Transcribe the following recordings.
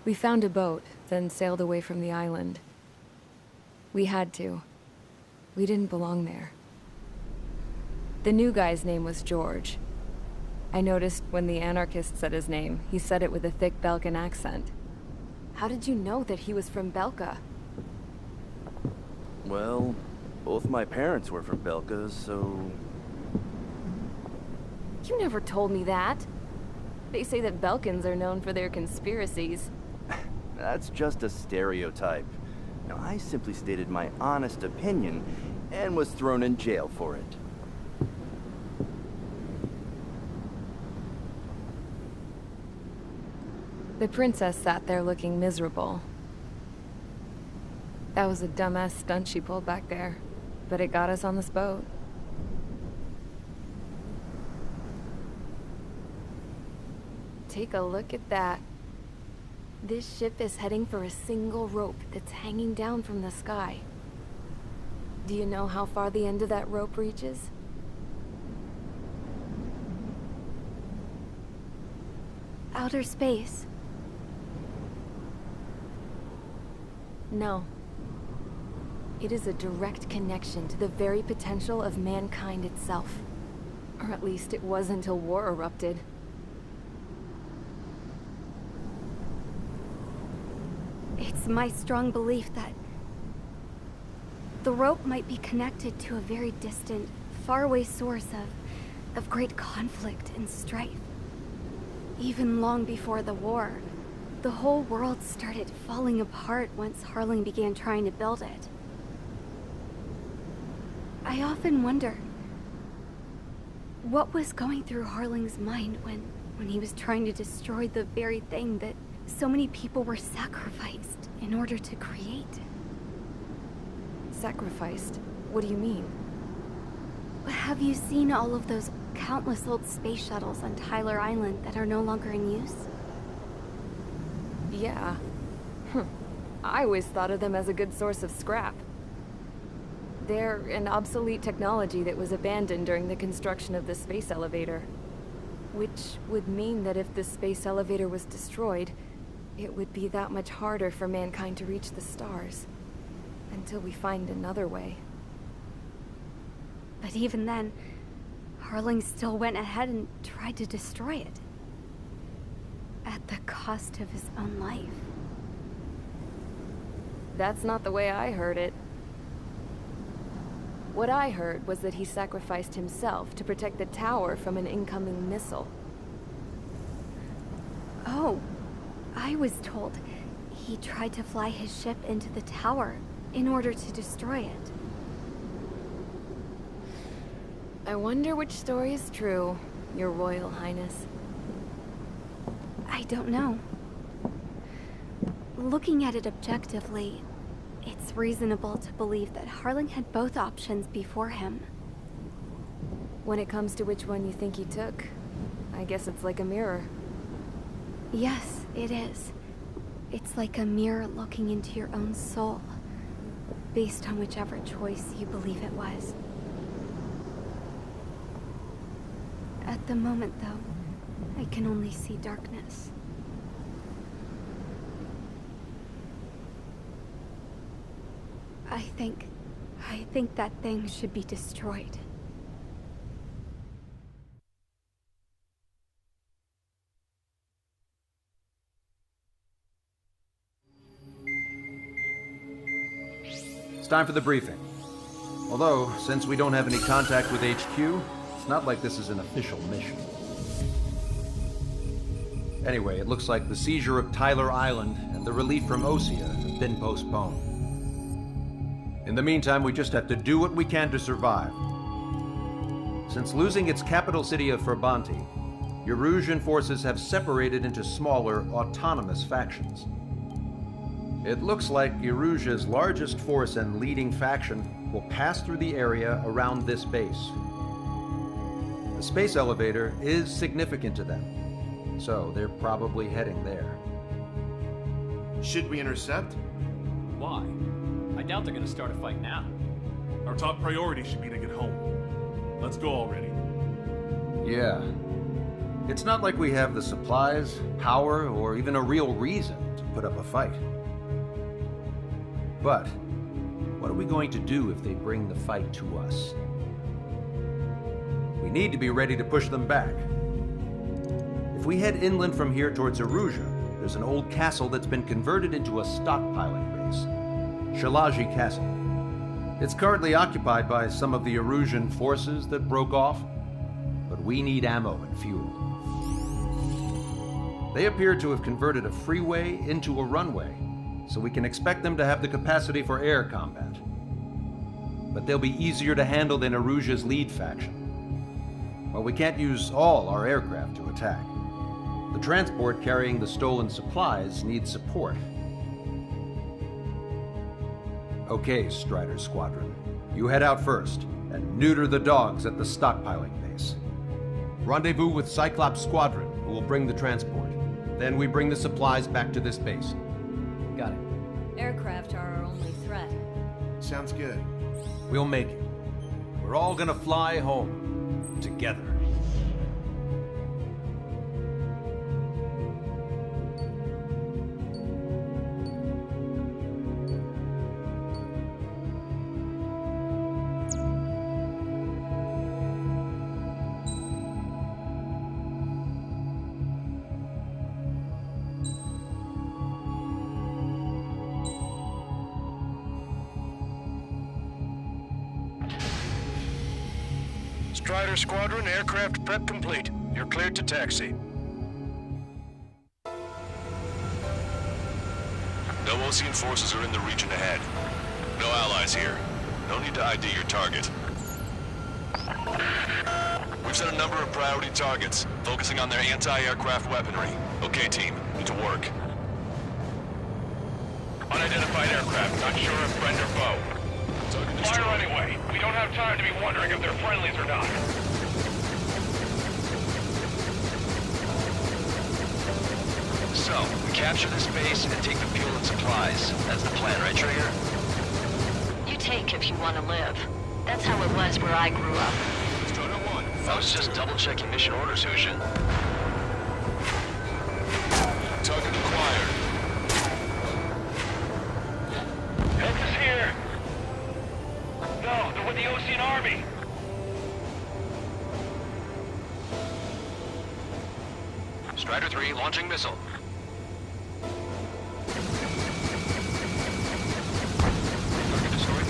We found a boat, then sailed away from the island. We had to. We didn't belong there. The new guy's name was George. I noticed when the anarchist said his name, he said it with a thick Belkan accent. How did you know that he was from Belka? Well, both my parents were from Belka, so... You never told me that. They say that Belkans are known for their conspiracies. That's just a stereotype. Now, I simply stated my honest opinion and was thrown in jail for it. The princess sat there looking miserable. That was a dumbass stunt she pulled back there, but it got us on this boat. Take a look at that. This ship is heading for a single rope that's hanging down from the sky. Do you know how far the end of that rope reaches? Outer space. No. It is a direct connection to the very potential of mankind itself. Or at least it was until war erupted. It's my strong belief that the rope might be connected to a very distant, faraway source of great conflict and strife. Even long before the war, the whole world started falling apart once Harling began trying to build it. I often wonder what was going through Harling's mind when he was trying to destroy the very thing that so many people were sacrificed in order to create. Sacrificed? What do you mean? Have you seen all of those countless old space shuttles on Tyler Island that are no longer in use? Yeah. I always thought of them as a good source of scrap. They're an obsolete technology that was abandoned during the construction of the space elevator. Which would mean that if the space elevator was destroyed, it would be that much harder for mankind to reach the stars. Until we find another way. But even then, Harling still went ahead and tried to destroy it. At the cost of his own life. That's not the way I heard it. What I heard was that he sacrificed himself to protect the tower from an incoming missile. Oh, I was told he tried to fly his ship into the tower in order to destroy it. I wonder which story is true, Your Royal Highness. I don't know. Looking at it objectively, it's reasonable to believe that Harling had both options before him. When it comes to which one you think he took, I guess it's like a mirror. Yes, it is. It's like a mirror looking into your own soul, based on whichever choice you believe it was. At the moment, though, I can only see darkness. I think that thing should be destroyed. It's time for the briefing. Although, since we don't have any contact with HQ, it's not like this is an official mission. Anyway, it looks like the seizure of Tyler Island and the relief from Osea have been postponed. In the meantime, we just have to do what we can to survive. Since losing its capital city of Ferbanti, Erusian forces have separated into smaller, autonomous factions. It looks like Erusia's largest force and leading faction will pass through the area around this base. The space elevator is significant to them, so they're probably heading there. Should we intercept? Why? I doubt they're gonna start a fight now. Our top priority should be to get home. Let's go already. Yeah. It's not like we have the supplies, power, or even a real reason to put up a fight. But what are we going to do if they bring the fight to us? We need to be ready to push them back. If we head inland from here towards Erusia, there's an old castle that's been converted into a stockpiling base. Shilage Castle. It's currently occupied by some of the Erusian forces that broke off, but we need ammo and fuel. They appear to have converted a freeway into a runway, so we can expect them to have the capacity for air combat. But they'll be easier to handle than Erusia's lead faction. Well, we can't use all our aircraft to attack. The transport carrying the stolen supplies needs support. Okay, Strider Squadron. You head out first and neuter the dogs at the stockpiling base. Rendezvous with Cyclops Squadron, who will bring the transport. Then we bring the supplies back to this base. Got it. Aircraft are our only threat. Sounds good. We'll make it. We're all gonna fly home together. Strider Squadron, aircraft prep complete. You're cleared to taxi. No Osean forces are in the region ahead. No allies here. No need to ID your target. We've set a number of priority targets, focusing on their anti-aircraft weaponry. Okay, team, get to work. Unidentified aircraft, not sure if friend or foe. Fire anyway. We don't have time to be wondering if they're friendlies or not. So, we capture this base and take the fuel and supplies. That's the plan, right, Trigger? You take if you want to live. That's how it was where I grew up. Strider 1. I was just double-checking mission orders, Hushin. Target acquired. Heads is here. No, they're with the Osean Army. Strider 3, launching missile.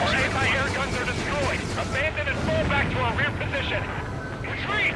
Our anti-air guns are destroyed. Abandon and fall back to our rear position. Retreat!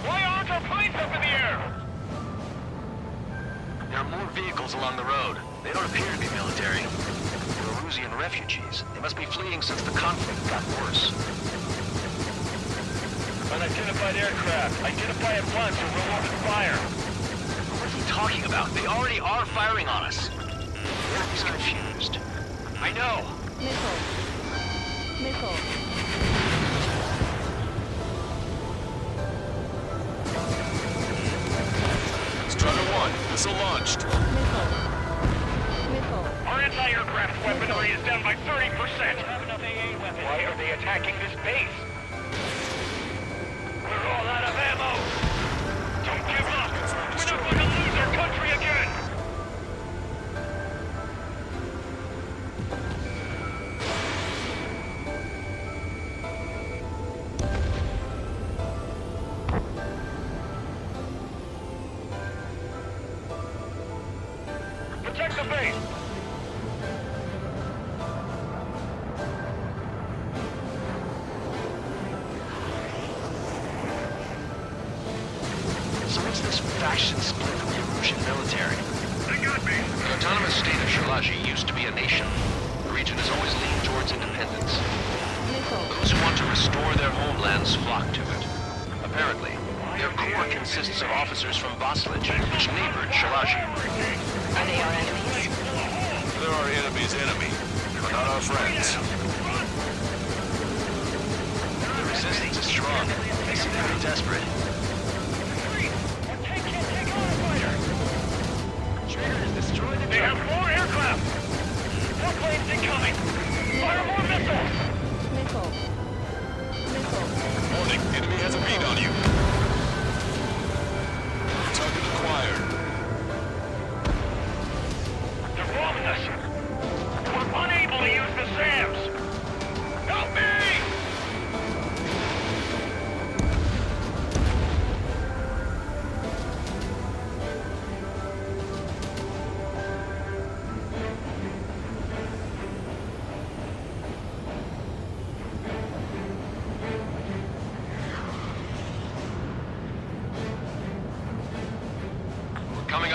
Why aren't our planes up in the air? There are more vehicles along the road. They don't appear to be military. They're Erusian refugees. They must be fleeing since the conflict got worse. Unidentified aircraft. Identify at once or we'll open fire. What is he talking about? They already are firing on us. He's confused. I know. Missile. Missile. Strider 1, missile launched. Missile. Missile. Our anti-aircraft weaponry is down by 30%. Why are they attacking this base? We're all out of ammo. Don't give up. We're not going to lose our country again. Protect the base. So what's this faction split from the Erusian military? They got me. The autonomous state of Shilage used to be a nation. The region has always leaned towards independence. Missile. Those who want to restore their homelands flock to it. Apparently, their core consists of officers from Vaslage, which neighbored Shilage. Are they our enemies? They're our enemy's enemy, but not our friends. The resistance is strong. They seem pretty desperate. They have more aircraft! More planes incoming! Fire more missiles! Missile. Missile. Warning, enemy has a bead on you.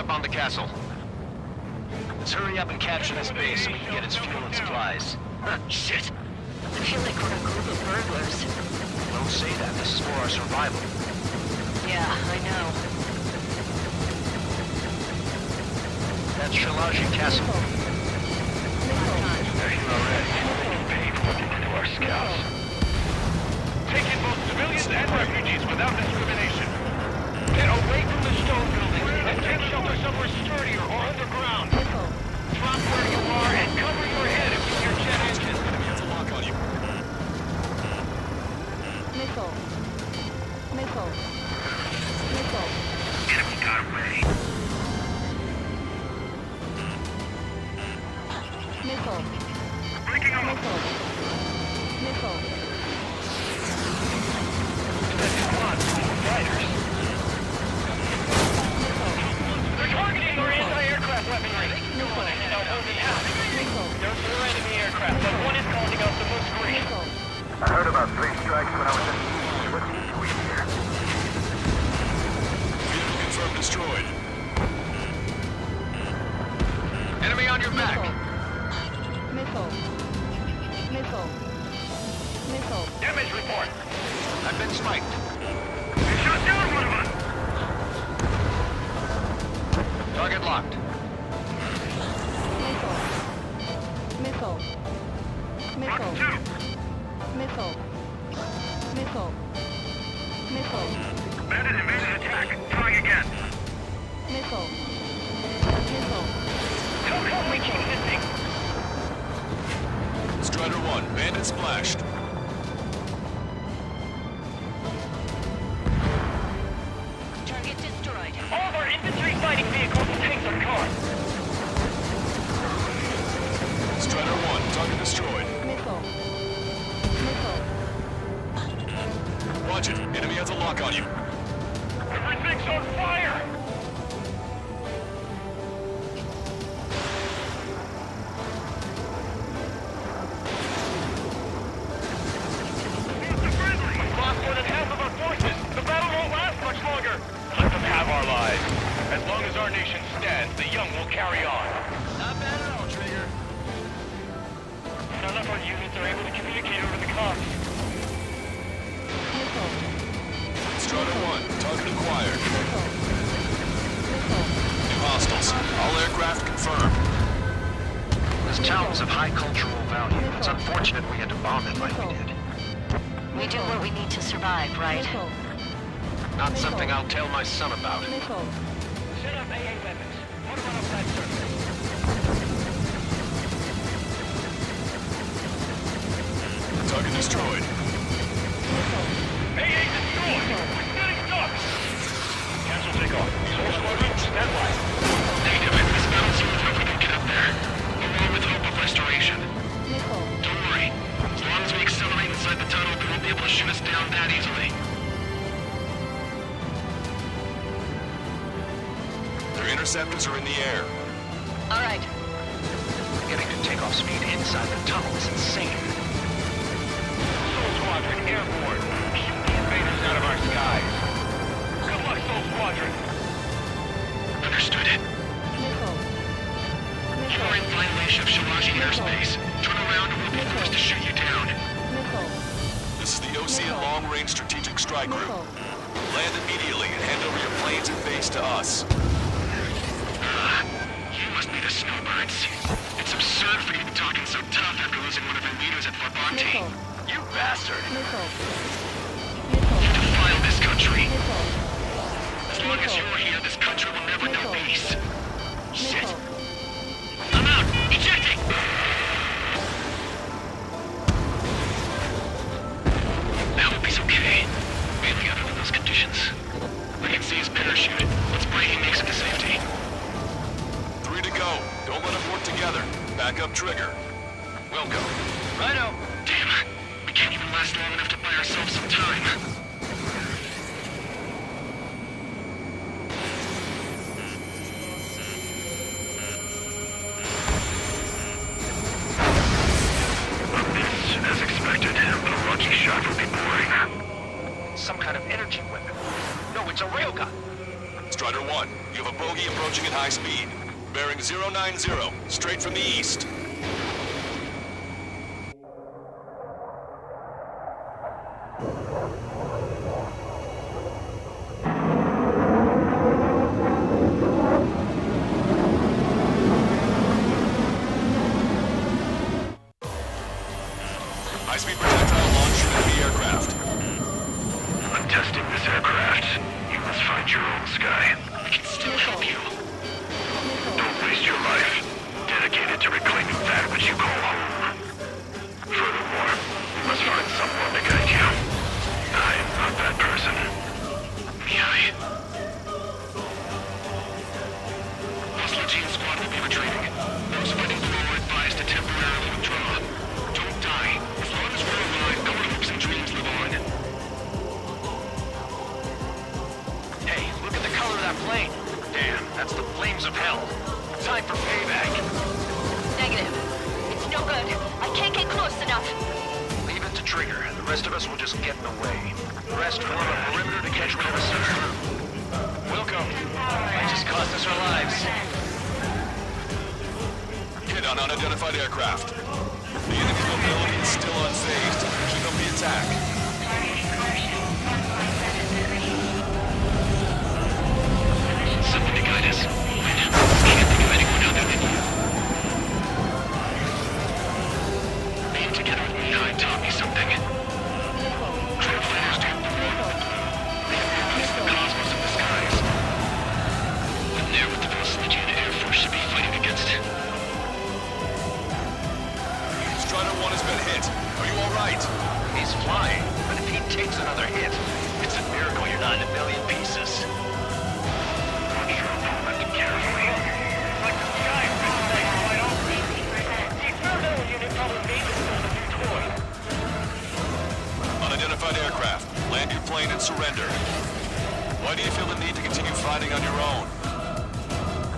up on the castle. Let's hurry up and capture this base so we can get its fuel and supplies. Shit. I feel like we're a group of burglars. Don't say that. This is for our survival. Yeah, I know. That's Shilage Castle. They're here already. They can pay for what they did to our scouts. Take in both civilians and refugees without discrimination. Get away from the stone buildings and take shelter somewhere sturdier or underground. Drop where you are and cover your head if you hear jet engines. Enemy has a lock on you. Missile. Missile. Missile. Enemy got away. Missile. Breaking off. Missile. Missile. That's squad full of fighters. They're targeting our anti-aircraft weaponry. Now hold me out. There are 4 enemy aircraft, but one is causing us the most grief. I heard about 3 strikes when I was in... What's we here? Vehicle confirmed destroyed. Enemy on your back. Missile. Missile. Missile. Damage report. I've been spiked. We shot down one of us. Target locked. Missile. Missile. Missile. 2. Missile. Missile. Missile. Bandit invaded attack. Trying again. Missile. Missile. Come reaching missing. Strider 1, bandit splashed. Target destroyed. All of our infantry fighting vehicles and tanks are gone. Strider 1, target destroyed. Missile. Missile. Watch it, enemy has a lock on you. Everything's on fire. We've lost more than half of our forces. The battle won't last much longer. Let them have our lives. As long as our nation stands, the young will carry on. Not bad at all, Trigger. None of our units are able to communicate over the comms. Missile. Strider 1, target acquired. Missile. Missile. New hostiles. All aircraft confirmed. This town's of high cultural value. It's unfortunate we had to bomb it like we did. We do what we need to survive, right? Missile. Not something I'll tell my son about. Missile. Set up AA weapons. Put them on outside surface. Target destroyed. AA destroyed! We're setting stuck! Cancel takeoff. Sol Squadron, stand by. Negative. This battle seems like we can get up there. Along with hope of restoration. Missile. Don't worry. As long as we accelerate inside the tunnel, they won't be able to shoot us down that easily. Their interceptors are in the air. All right. Getting to takeoff speed inside the tunnel is insane. Sol Squadron, airborne. Shoot the invaders out of our skies. Good luck, Sol Squadron. Understood it. Missile. You're in violation of Shilage airspace. Turn around or we'll be forced to shoot you down. Missile. This is the OCN Long Range Strategic Strike Group. Missile. Land immediately and hand over your planes and base to us. You must be the snowbirds. It's absurd for you to be talking so tough after losing one of your leaders at Fort Bonte. Missile. You bastard! Missile. You Missile. defile this country. Missile. As long as you're here, this country will never know peace. Shit! Missile. I'm out! Ejecting! I hope he's okay. Bailing out under those conditions. I can see his parachute. Let's pray he makes it to safety. 3 to go. Don't let them work together. Back up trigger. We'll go. Righto. Damn. We can't even last long enough to buy ourselves some time. As expected, but a lucky shot would be boring. Some kind of energy weapon. No, it's a railgun. Strider 1, you have a bogey approaching at high speed. Bearing 090, straight from the east. High-speed projectile launch from enemy aircraft. I'm testing this aircraft. You must find your own sky. We can still help you. Don't waste your life. Dedicated to reclaiming that which you call home. Furthermore, we must find someone to guide you. I am not that person. Merely. Hostile team squad will be retreating. Those fighting below are advised to temporarily withdraw. Don't die. As long as we're alive, our hopes and dreams live on. Hey, look at the color of that plane. Damn, that's the flames of hell. Time for payback. Negative. It's no good. I can't get close enough. Leave it to Trigger. The rest of us will just get in the way. The rest form a perimeter to catch whatever slips through. Welcome. Might just cost us our lives. Hit on unidentified aircraft. The enemy mobility is still unfazed. Keep up the attack. Somebody guide us. Can't think of anyone other than you. Being together with me taught me something. True fighters do perform. They have released the cosmos of the skies. When they're with the Vasiligian Air Force should be fighting against it. Strider 1 has been hit. Are you alright? He's flying, but if he takes another hit, it's a miracle you're not in a million pieces. Watch your opponent carefully. Like the sky feels like quite often. The experimental unit probably made this as a new toy. Unidentified aircraft. Land your plane and surrender. Why do you feel the need to continue fighting on your own?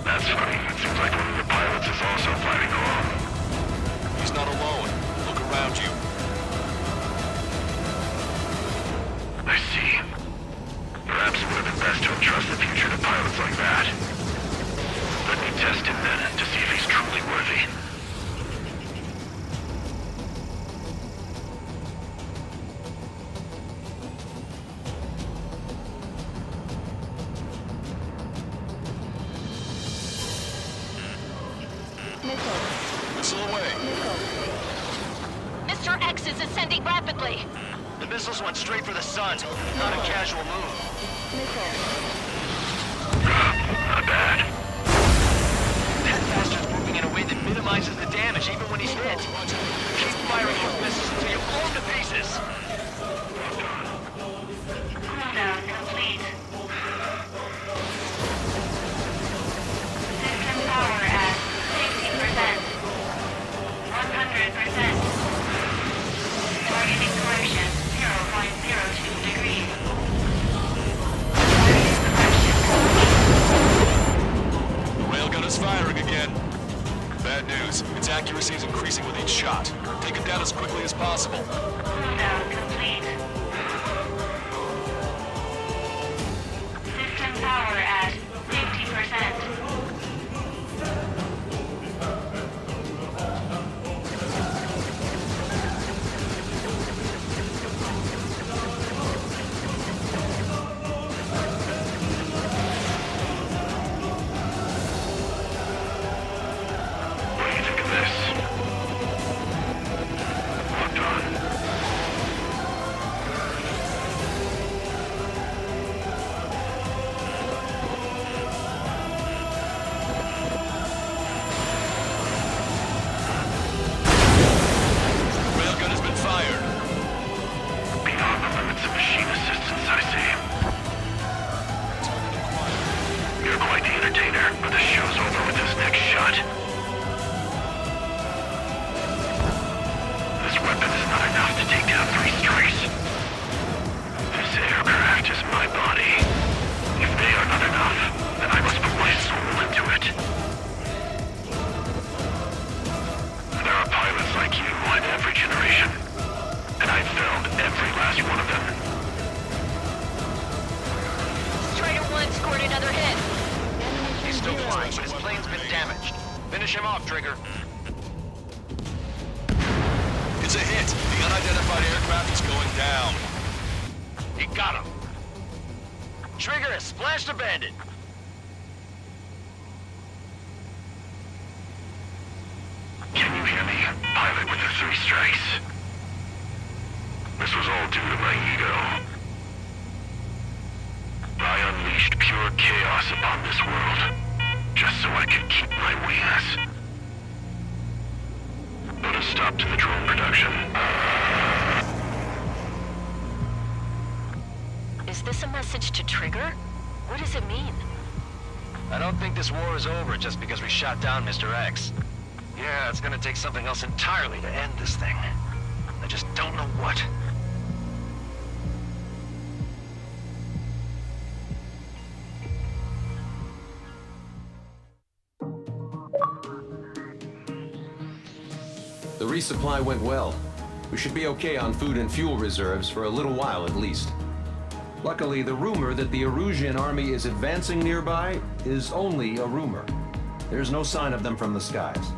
That's funny. It seems like one of your pilots is also fighting alone. He's not alone. Look around you. I see. Perhaps it would have been best to entrust the future to pilots like that. Let me test him then, to see if he's truly worthy. Missile away. Mr. X is ascending rapidly. The missiles went straight for the sun. Not a casual move. Not bad. That bastard's moving in a way that minimizes the damage even when he's hit. Keep firing those missiles until you blow him to pieces. Cooldown complete. System power at 60%. 100%. Targeting correction 0.02 degrees. The railgun is firing again. Bad news. Its accuracy is increasing with each shot. Take it down as quickly as possible. Cooldown complete. System power at 50%. What do you think of this? Locked on. a hit. The unidentified aircraft is going down. He got him. Trigger has splashed a bandit. Can you hear me? Pilot with the 3 strikes. This was all due to my ego. I unleashed pure chaos upon this world, just so I could keep my wings. Put a stop to the drone production. Is this a message to Trigger? What does it mean? I don't think this war is over just because we shot down Mr. X. Yeah, it's gonna take something else entirely to end this thing. I just don't know what. The resupply went well. We should be okay on food and fuel reserves for a little while at least. Luckily, the rumor that the Erusian army is advancing nearby is only a rumor. There's no sign of them from the skies.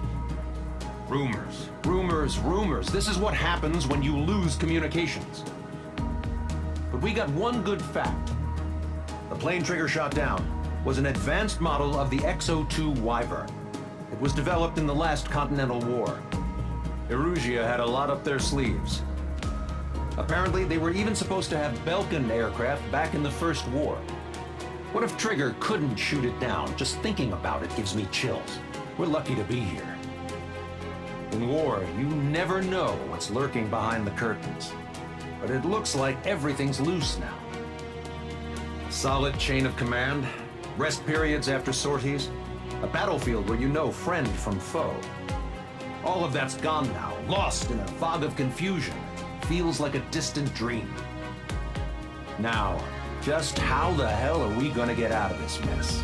Rumors, rumors, rumors. This is what happens when you lose communications. But we got one good fact. The plane Trigger shot down was an advanced model of the X-02 Wyvern. It was developed in the last Continental War. Erusia had a lot up their sleeves. Apparently, they were even supposed to have Belkin aircraft back in the First War. What if Trigger couldn't shoot it down? Just thinking about it gives me chills. We're lucky to be here. In war, you never know what's lurking behind the curtains. But it looks like everything's loose now. A solid chain of command, rest periods after sorties, a battlefield where you know friend from foe. All of that's gone now, lost in a fog of confusion. Feels like a distant dream. Now, just how the hell are we gonna get out of this mess?